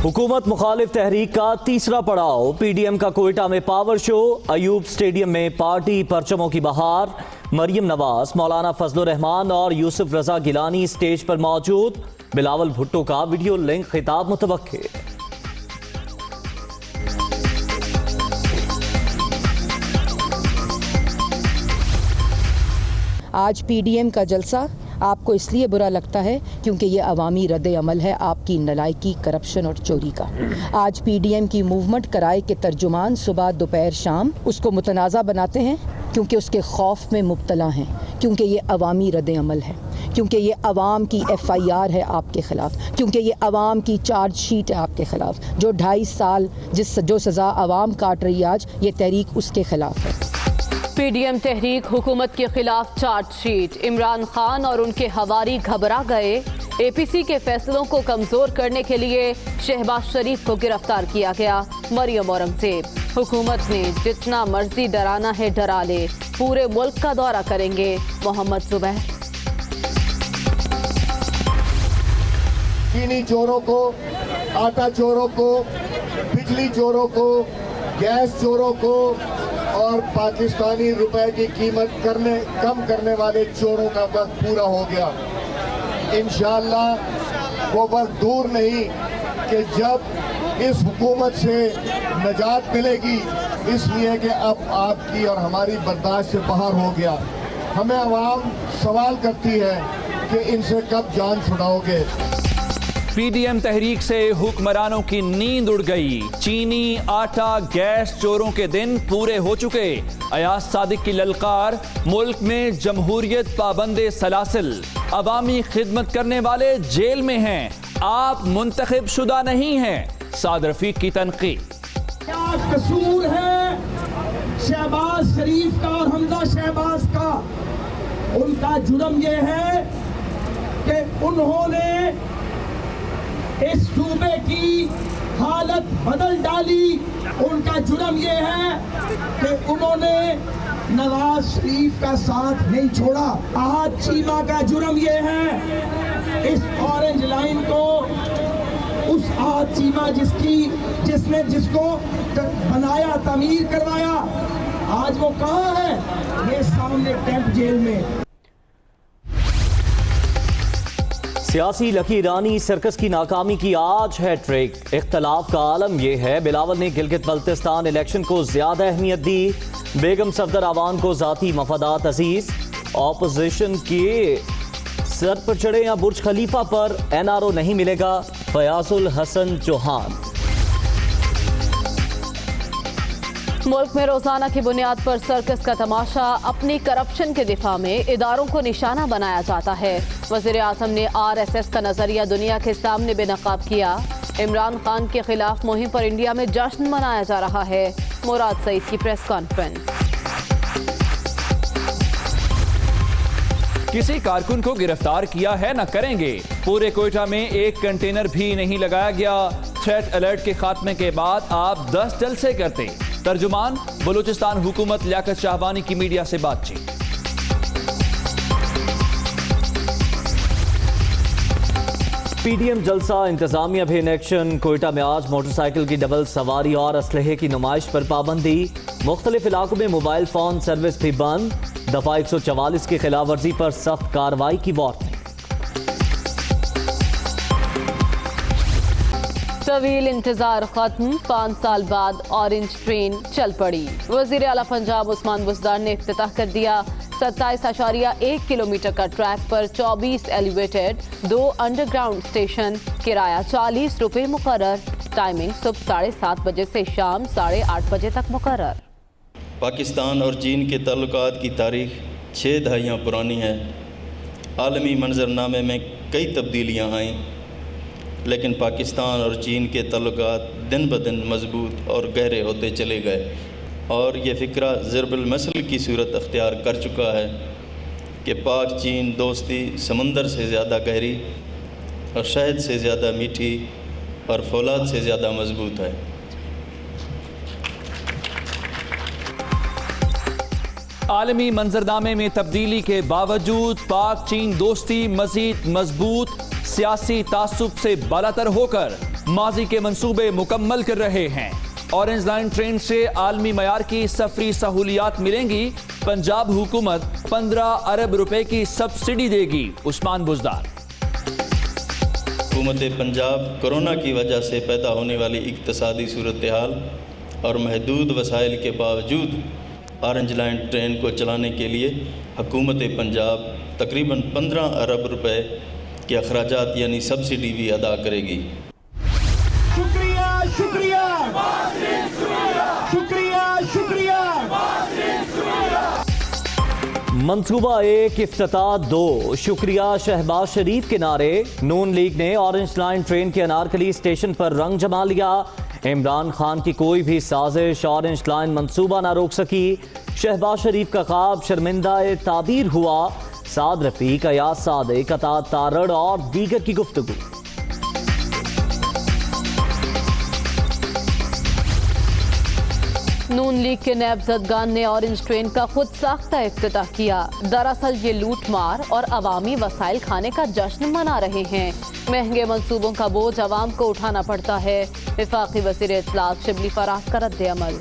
हुकूमत मुखालिफ तहरीक का तीसरा पड़ाव, पीडीएम का कोयटा में पावर शो, अयूब स्टेडियम में पार्टी परचमों की बहार, मरियम नवाज, मौलाना फजलुर रहमान और यूसुफ रजा गिलानी स्टेज पर मौजूद, बिलावल भुट्टो का वीडियो लिंक खिताब मुतवक्के। आज पीडीएम का जलसा आपको इसलिए बुरा लगता है क्योंकि ये अवामी रद्द अमल है आपकी नलायकी, करप्शन और चोरी का। आज पीडीएम की मूवमेंट कराए के तर्जुमान सुबह दोपहर शाम उसको मुतनाज़ा बनाते हैं क्योंकि उसके खौफ में मुब्तला हैं, क्योंकि ये अवामी रद्द अमल है, क्योंकि ये अवाम की FIR है आपके ख़िलाफ़, क्योंकि ये अवाम की चार्जशीट है आपके ख़िलाफ़। जो 2.5 साल जो सज़ा अवाम काट रही है आज, ये तहरीक उसके ख़िलाफ़ है। पीडीएम तहरीक हुकूमत के खिलाफ चार्जशीट, इमरान खान और उनके हवारी घबरा गए। APC के फैसलों को कमजोर करने के लिए शहबाज शरीफ को गिरफ्तार किया गया। मरियम औरंगजेब, हुकूमत ने जितना मर्जी डराना है डरा ले, पूरे मुल्क का दौरा करेंगे। मोहम्मद जुबैर, चीनी चोरों को, आटा चोरों को, बिजली चोरों को, गैस चोरों को और पाकिस्तानी रुपए की कीमत कम करने वाले चोरों का वक्त पूरा हो गया। इंशाअल्लाह वो वक्त दूर नहीं कि जब इस हुकूमत से निजात मिलेगी, इसलिए कि अब आपकी और हमारी बर्दाश्त से बाहर हो गया। हमें आवाम सवाल करती है कि इनसे कब जान छुड़ाओगे। पीडीएम तहरीक से हुक्मरानों की नींद उड़ गई। चीनी, आटा, गैस चोरों के दिन पूरे हो चुके। अयाज सादिक की ललकार, मुल्क में जमहूरियत पाबंदे सलासिल, अवामी खिदमत करने वाले जेल में हैं, आप मुंतखब शुदा नहीं हैं। साद रफीक की तनकीद। क्या कसूर है शहबाज शरीफ का और हमजा शहबाज का? उनका जुर्म ये है कि उन्होंने इस सूबे की हालत बदल डाली। उनका जुर्म ये है कि उन्होंने नवाज शरीफ का साथ नहीं छोड़ा। आज चीमा का जुर्म ये है इस ऑरेंज लाइन को, उस आज चीमा जिसको बनाया, तमीर करवाया, आज वो कहाँ है? ये सामने कैंप जेल में। सियासी लकी रानी सर्कस की नाकामी की आज हैट्रिक। इख्तलाफ का आलम यह है, बिलावल ने गिलगित बल्तिस्तान इलेक्शन को ज्यादा अहमियत दी, बेगम सफदर आवान को जाती मफादात अजीज। ऑपोजिशन के सर पर चढ़े या बुर्ज खलीफा पर NRO नहीं मिलेगा, फयाजुल हसन चौहान। मुल्क में रोजाना की बुनियाद पर सर्कस का तमाशा, अपनी करप्शन के दिफा में इदारों को निशाना बनाया जाता है। वज़ीर आज़म ने RSS का नजरिया दुनिया के सामने बेनकाब किया। इमरान खान के खिलाफ मुहिम पर इंडिया में जश्न मनाया जा रहा है। मुराद सईद की प्रेस कॉन्फ्रेंस। किसी कारकुन को गिरफ्तार किया है न करेंगे। पूरे कोयटा में एक कंटेनर भी नहीं लगाया गया। थ्रेट अलर्ट के खात्मे के बाद आप 10 जलसे करते। तर्जुमान बलूचिस्तान हुकूमत लियाकत शाहबानी की मीडिया से बातचीत। पीडीएम जलसा, इंतजामिया भी इन एक्शन। कोयटा में आज मोटरसाइकिल की डबल सवारी और असलहे की नुमाइश पर पाबंदी। मुख्तलिफ इलाकों में मोबाइल फोन सर्विस भी बंद। दफा 144 की खिलाफ वर्जी पर सख्त कार्रवाई की वार्निंग। तवील इंतजार खत्म, 5 साल बाद ऑरेंज ट्रेन चल पड़ी। वजीर आला पंजाब उस्मान बुज़दार ने इफ्तिताह कर दिया। 27.1 किलोमीटर का ट्रैक पर 24 एलिवेटेड, 2 अंडरग्राउंड स्टेशन, किराया 40 रुपए मुकर्रर। टाइमिंग सुबह 7:30 बजे से शाम 8:30 बजे तक मुकर्रर। पाकिस्तान और चीन के ताल्लुकात की तारीख 6 दहाइयाँ पुरानी है। आलमी मंजरनामे में कई तब्दीलियाँ आईं, लेकिन पाकिस्तान और चीन के ताल्लुकात दिन ब दिन मजबूत और गहरे होते चले गए और ये फ़िक्रा ज़रबुल मसल की सूरत अख्तियार कर चुका है कि पाक चीन दोस्ती समंदर से ज़्यादा गहरी और शहद से ज़्यादा मीठी और फौलाद से ज़्यादा मजबूत है। आलमी मंजरनामे में तब्दीली के बावजूद पाक चीन दोस्ती मजीद मजबूत, सियासी तासुब से बालातर होकर माजी के मंसूबे मुकम्मल कर रहे हैं। ऑरेंज लाइन ट्रेन से आलमी मयार की सफरी सहूलियात मिलेंगी। पंजाब हुकूमत 15 अरब रुपए की सब्सिडी देगी। उस्मान बुज़दार। हुकूमत पंजाब कोरोना की वजह से पैदा होने वाली इक्तिसादी सूरत हाल और महदूद वसाइल के बावजूद ऑरेंज लाइन ट्रेन को चलाने के लिए हुकूमत पंजाब तकरीबन 15 अरब रुपए के अखराजात यानी सब्सिडी भी अदा करेगी। शुक्रिया शुक्रिया शुक्रिया शुक्रिया। मंसूबा एक इफ्तिताह दो, शुक्रिया शहबाज शरीफ के नारे। नून लीग ने ऑरेंज लाइन ट्रेन के अनारकली स्टेशन पर रंग जमा लिया। इमरान खान की कोई भी साजिश ऑरेंज लाइन मंसूबा ना रोक सकी। शहबाज शरीफ का ख्वाब शर्मिंदा ताबीर हुआ। साद रफीक, अयाज सादिक, अता तारड़ और दीगर की गुफ्तगू। नून लीग के नैबजदगान ने ऑरेंज ट्रेन का खुद साख्ता इफ्तिताह किया। दरअसल ये लूट मार और अवामी वसाइल खाने का जश्न मना रहे हैं। महंगे मंसूबों का बोझ अवाम को उठाना पड़ता है। वफाकी वज़ीर इत्तलात शिबली फराज का रद्द अमल।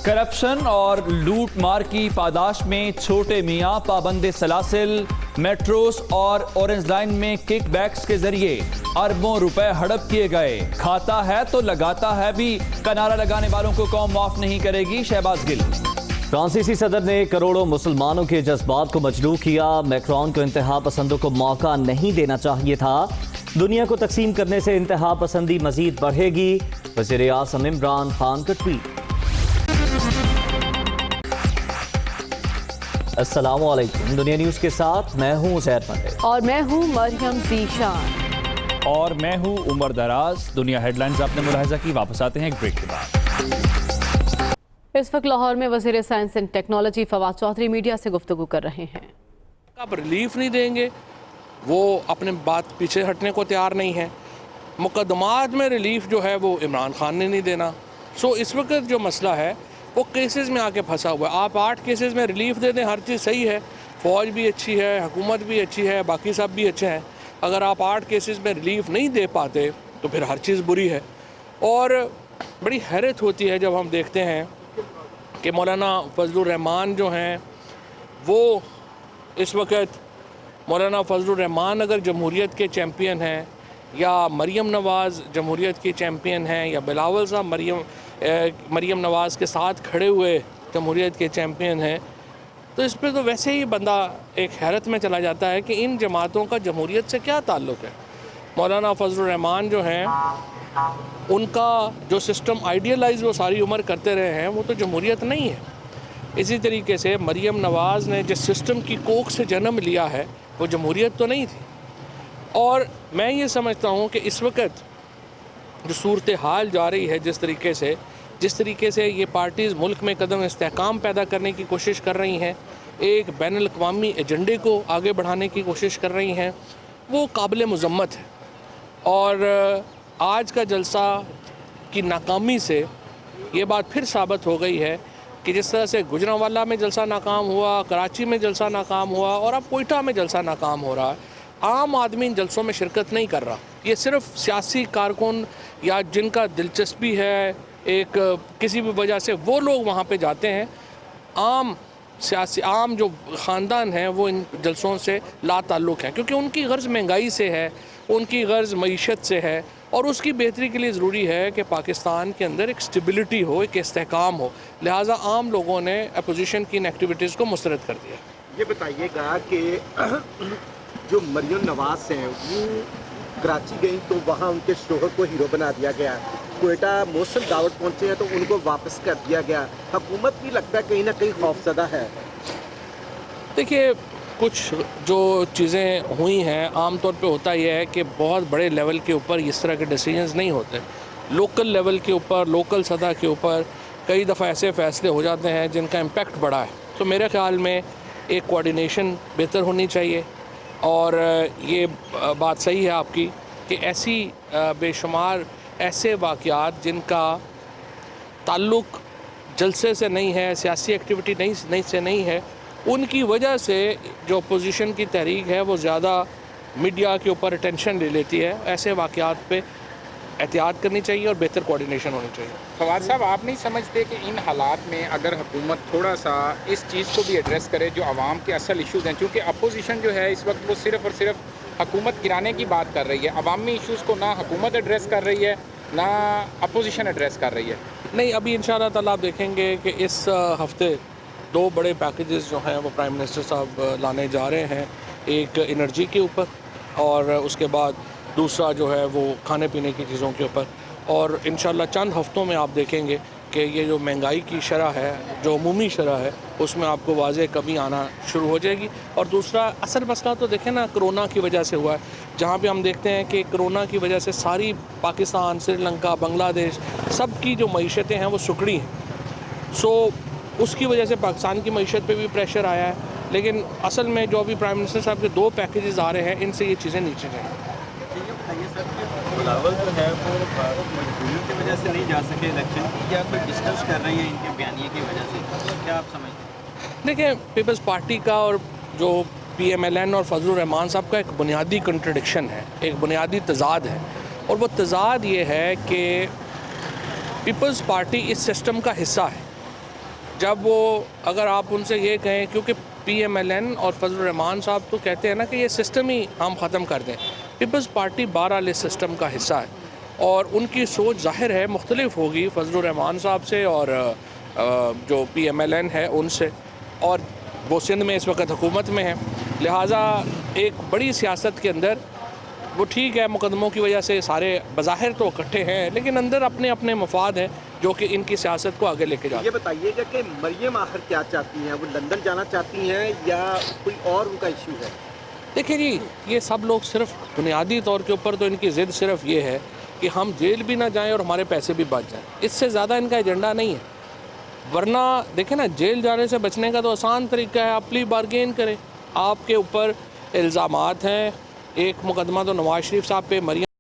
करप्शन और लूट मार की पादाश में छोटे मियाँ पाबंद सलासिल, मेट्रोस और ऑरेंज लाइन में किक बैक्स के जरिए अरबों रुपए हड़प किए गए। खाता है तो लगाता है भी, किनारा लगाने वालों को कौम माफ नहीं करेगी। शहबाज गिल। फ्रांसीसी सदर ने करोड़ों मुसलमानों के जज्बात को मजलूब किया। मैक्रोन को इंतहा पसंदों को मौका नहीं देना चाहिए था। दुनिया को तकसीम करने से इंतहा पसंदी मजीद बढ़ेगी। वज़ीर आज़म इमरान खान का ट्वीट। अस्सलामु अलैकुम। दुनिया न्यूज़ के साथ मैं हूँ ज़ैर पंडे और मैं हूँ मरियम ज़ीशान और मैं हूँ उमर दराज। दुनिया हेडलाइंस आपने मुलाहिजा की। वापस आते हैं एक ब्रेक के बाद। इस वक्त लाहौर में वज़ीर science and technology Fawad Chaudhry media से गुफ्तगू कर रहे हैं। आप रिलीफ नहीं देंगे, वो अपने बात पीछे हटने को तैयार नहीं है। मुकदमात में रिलीफ जो है वो इमरान खान ने नहीं देना। सो इस वक्त जो मसला है वो केसेस में आके फंसा हुआ है। आप 8 केसेस में रिलीफ दे दें, हर चीज़ सही है, फ़ौज भी अच्छी है, हुकूमत भी अच्छी है, बाकी सब भी अच्छे हैं। अगर आप 8 केसेस में रिलीफ नहीं दे पाते तो फिर हर चीज़ बुरी है। और बड़ी हैरत होती है जब हम देखते हैं कि मौलाना फजलुर रहमान जो हैं वो इस वक्त मौलाना फजलुर रहमान अगर जमहूरियत के चैम्पियन हैं, या मरीम नवाज़ जमहूरियत की चैम्पियन हैं, या बिलावल साहब मरीम नवाज़ के साथ खड़े हुए जमहूरियत के चैम्पियन हैं, तो इस पर तो वैसे ही बंदा एक हैरत में चला जाता है कि इन जमातों का जमहूरियत से क्या ताल्लुक़ है। मौलाना फजलुर रहमान जो हैं उनका जो सिस्टम आइडियलाइज वो सारी उम्र करते रहे हैं वो तो जमहूरियत नहीं है। इसी तरीके से मरीम नवाज़ ने जिस सिस्टम की कोख से जन्म लिया है वो जमहूरियत तो नहीं थी। और मैं ये समझता हूँ कि इस वक्त जो सूरत हाल जा रही है, जिस तरीके से ये पार्टीज़ मुल्क में कदम इस्तेहकाम पैदा करने की कोशिश कर रही हैं, एक बैनुल अक़वामी एजेंडे को आगे बढ़ाने की कोशिश कर रही हैं, वो काबिल मज़म्मत है। और आज का जलसा की नाकामी से ये बात फिर साबित हो गई है कि जिस तरह से गुजरांवाला में जलसा नाकाम हुआ, कराची में जलसा नाकाम हुआ और अब कोयटा में जलसा नाकाम हो रहा है, आम आदमी इन जलसों में शिरकत नहीं कर रहा। ये सिर्फ सियासी कारकुन या जिनका दिलचस्पी है एक किसी भी वजह से वो लोग वहाँ पे जाते हैं। आम जो ख़ानदान हैं वो इन जलसों से लाताल्लुक़ हैं, क्योंकि उनकी गर्ज़ महंगाई से है, उनकी गर्ज़ मईशत से है, और उसकी बेहतरी के लिए ज़रूरी है कि पाकिस्तान के अंदर एक स्टेबिलिटी हो, एक इस्तेहकाम हो। लिहाजा आम लोगों ने अपोजिशन की इन एक्टिविटीज़ को मुस्तरद कर दिया। ये बताइएगा कि जो मरियम नवाज़ हैं वो कराची गई तो वहाँ उनके शोहर को हीरो बना दिया गया, कोयटा मौसल दावत पहुँचे हैं तो उनको वापस कर दिया गया। हुकूमत भी लगता है कहीं ना कहीं खौफजदा है। देखिए, कुछ जो चीज़ें हुई हैं आम तौर पे होता यह है कि बहुत बड़े लेवल के ऊपर इस तरह के डिसीजंस नहीं होते। लोकल लेवल के ऊपर, लोकल सतह के ऊपर कई दफ़ा ऐसे फ़ैसले हो जाते हैं जिनका इम्पेक्ट बड़ा है। तो मेरे ख़्याल में एक कोऑर्डिनेशन बेहतर होनी चाहिए। और ये बात सही है आपकी कि ऐसी बेशुमार ऐसे वाक़यात जिनका ताल्लुक़ जलसे से नहीं है, सियासी एक्टिविटी नहीं है, ان کی وجہ سے جو اپوزیشن کی تحریک ہے وہ زیادہ میڈیا کے اوپر اٹینشن لے لیتی ہے. ایسے واقعات پہ احتیاط کرنی چاہیے اور بہتر کوارڈینیشن ہونی چاہیے. فواد صاحب آپ نہیں سمجھتے کہ ان حالات میں اگر حکومت تھوڑا سا اس چیز کو بھی ایڈریس کرے جو عوام کے اصل ایشوز ہیں, چونکہ اپوزیشن جو ہے اس وقت وہ صرف اور صرف حکومت گرانے کی بات کر رہی ہے, عوامی ایشوز کو نہ حکومت ایڈریس کر رہی ہے نہ اپوزیشن ایڈریس کر رہی ہے. نہیں, ابھی انشاءاللہ تعالیٰ آپ دیکھیں گے کہ اس ہفتے 2 بڑے پیکیجز جو ہیں وہ پرائم منسٹر صاحب لانے جا رہے ہیں. ایک انرجی کے اوپر اور اس کے بعد دوسرا جو ہے وہ کھانے پینے کی چیزوں کے اوپر. اور انشاءاللہ چند ہفتوں میں آپ دیکھیں گے کہ یہ جو مہنگائی کی شرح ہے, جو عمومی شرح ہے, اس میں آپ کو واضح کمی آنا شروع ہو جائے گی. اور دوسرا اصل مسئلہ تو دیکھیں نا کرونا کی وجہ سے ہوا ہے, جہاں پہ ہم دیکھتے ہیں کہ کرونا کی وجہ سے ساری پاکستان, سری لنکا, بنگلہ دیش سب کی جو معیشتیں ہیں وہ سکڑی ہیں. سو اس کی وجہ سے پاکستان کی معیشت پہ بھی پریشر آیا ہے. لیکن اصل میں جو ابھی پرائم منسٹر صاحب کے 2 پیکیجز آ رہے ہیں ان سے یہ چیزیں نیچے جائیں. بلاول جو ہے وہ مجبوریوں کی وجہ سے نہیں جا سکے الیکشن کی, یا کوئی ڈسکس کر رہی ہیں ان کے بیانیے کی وجہ سے, کیا آپ سمجھتے ہیں؟ دیکھیں, پیپلز پارٹی کا اور جو PMLN اور فضل الرحمان صاحب کا ایک بنیادی کنٹرڈکشن ہے, ایک بنیادی تضاد ہے. اور وہ تضاد یہ ہے کہ پیپلز پارٹی اس سسٹم کا حصہ ہے. جب وہ اگر آپ ان سے یہ کہیں, کیونکہ PMLN اور فضل الرحمان صاحب تو کہتے ہیں نا کہ یہ سسٹم ہی ہم ختم کر دیں. پیپلز پارٹی بہرحال اس سسٹم کا حصہ ہے اور ان کی سوچ ظاہر ہے مختلف ہوگی فضل الرحمان صاحب سے اور جو PMLN ہے ان سے, اور وہ سندھ میں اس وقت حکومت میں ہے. لہٰذا ایک بڑی سیاست کے اندر وہ ٹھیک ہے مقدموں کی وجہ سے سارے بظاہر تو اکٹھے ہیں, لیکن اندر اپنے اپنے مفاد ہیں جو کہ ان کی سیاست کو آگے لے کے جاتے ہیں. یہ بتائیے گا کہ مریم آخر کیا چاہتی ہیں, وہ لندن جانا چاہتی ہیں یا کوئی اور ان کا ایشو ہے؟ دیکھیں جی, یہ سب لوگ صرف بنیادی طور کے اوپر تو ان کی ضد صرف یہ ہے کہ ہم جیل بھی نہ جائیں اور ہمارے پیسے بھی بچ جائیں. اس سے زیادہ ان کا ایجنڈا نہیں ہے. ورنہ دیکھیں نا, جیل جانے سے بچنے کا تو آسان طریقہ ہے, آپ پلی بارگین کریں. آپ کے اوپر الزامات ہیں, ایک مقدمہ تو نواز شریف صاحب پہ, مریم